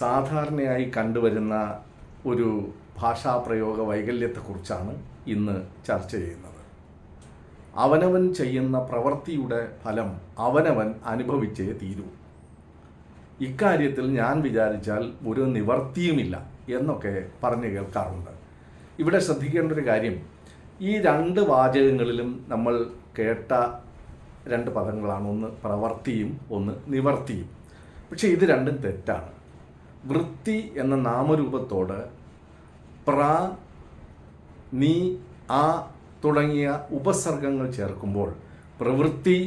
സാധാരണയായി കണ്ടുവരുന്ന ഒരു ഭാഷാപ്രയോഗ വൈകല്യത്തെക്കുറിച്ചാണ് ഇന്ന് ചർച്ച ചെയ്യുന്നത്. അവനവൻ ചെയ്യുന്ന പ്രവൃത്തിയുടെ ഫലം അവനവൻ അനുഭവിച്ചേ തീരൂ. ഇക്കാര്യത്തിൽ ഞാൻ വിചാരിച്ചാൽ ഒരു നിവർത്തിയുമില്ല എന്നൊക്കെ പറഞ്ഞു കേൾക്കാറുണ്ട്. ഇവിടെ ശ്രദ്ധിക്കേണ്ട ഒരു കാര്യം, ഈ രണ്ട് വാചകങ്ങളിലും നമ്മൾ കേട്ട രണ്ട് പദങ്ങളാണ്, ഒന്ന് പ്രവൃത്തിയും ഒന്ന് നിവർത്തിയും. പക്ഷേ ഇത് രണ്ടും തെറ്റാണ്. വൃത്തി എന്ന നാമരൂപത്തോട് പ്ര, നീ, ആ തുടങ്ങിയ ഉപസർഗങ്ങൾ ചേർക്കുമ്പോൾ പ്രവൃത്തി,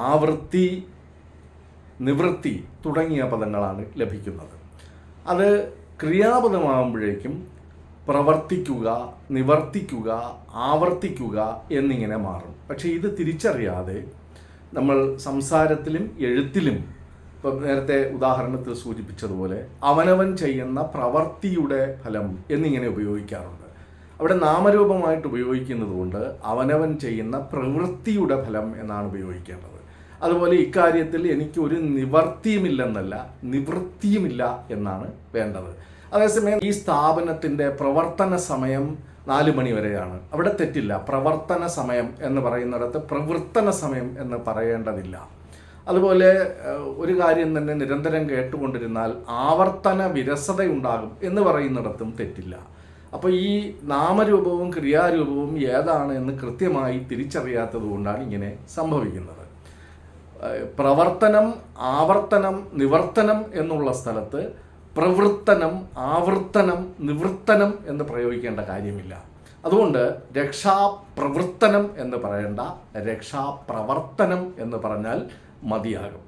ആവൃത്തി, നിവൃത്തി തുടങ്ങിയ പദങ്ങളാണ് ലഭിക്കുന്നത്. അത് ക്രിയാപദമാകുമ്പോഴേക്കും പ്രവർത്തിക്കുക, നിവർത്തിക്കുക, ആവർത്തിക്കുക എന്നിങ്ങനെ മാറും. പക്ഷേ ഇത് തിരിച്ചറിയാതെ നമ്മൾ സംസാരത്തിലും എഴുത്തിലും, ഇപ്പം നേരത്തെ ഉദാഹരണത്തിൽ സൂചിപ്പിച്ചതുപോലെ അവനവൻ ചെയ്യുന്ന പ്രവൃത്തിയുടെ ഫലം എന്നിങ്ങനെ ഉപയോഗിക്കാറുണ്ട്. അവിടെ നാമരൂപമായിട്ട് ഉപയോഗിക്കുന്നത് കൊണ്ട് അവനവൻ ചെയ്യുന്ന പ്രവൃത്തിയുടെ ഫലം എന്നാണ് ഉപയോഗിക്കേണ്ടത്. അതുപോലെ ഇക്കാര്യത്തിൽ എനിക്ക് ഒരു നിവർത്തിയുമില്ലെന്നല്ല, നിവൃത്തിയുമില്ല എന്നാണ് വേണ്ടത്. അതേസമയം ഈ സ്ഥാപനത്തിൻ്റെ പ്രവർത്തന സമയം 4 മണി വരെയാണ്. അവിടെ തെറ്റില്ല. പ്രവർത്തന സമയം എന്ന് പറയുന്നിടത്ത് പ്രവർത്തന സമയം എന്ന് പറയേണ്ടതില്ല. അതുപോലെ ഒരു കാര്യം തന്നെ നിരന്തരം കേട്ടുകൊണ്ടിരുന്നാൽ ആവർത്തന വിരസതയുണ്ടാകും എന്ന് പറയുന്നിടത്തും തെറ്റില്ല. അപ്പോൾ ഈ നാമരൂപവും ക്രിയാരൂപവും ഏതാണ് എന്ന് കൃത്യമായി തിരിച്ചറിയാത്തത് കൊണ്ടാണ് ഇങ്ങനെ സംഭവിക്കുന്നത്. പ്രവർത്തനം, ആവർത്തനം, നിവർത്തനം എന്നുള്ള സ്ഥലത്ത് പ്രവൃത്തനം, ആവർത്തനം, നിവൃത്തനം എന്ന് പ്രയോഗിക്കേണ്ട കാര്യമില്ല. അതുകൊണ്ട് രക്ഷാപ്രവൃത്തനം എന്ന് പറയേണ്ട, രക്ഷാപ്രവർത്തനം എന്ന് പറഞ്ഞാൽ മതിയാകും.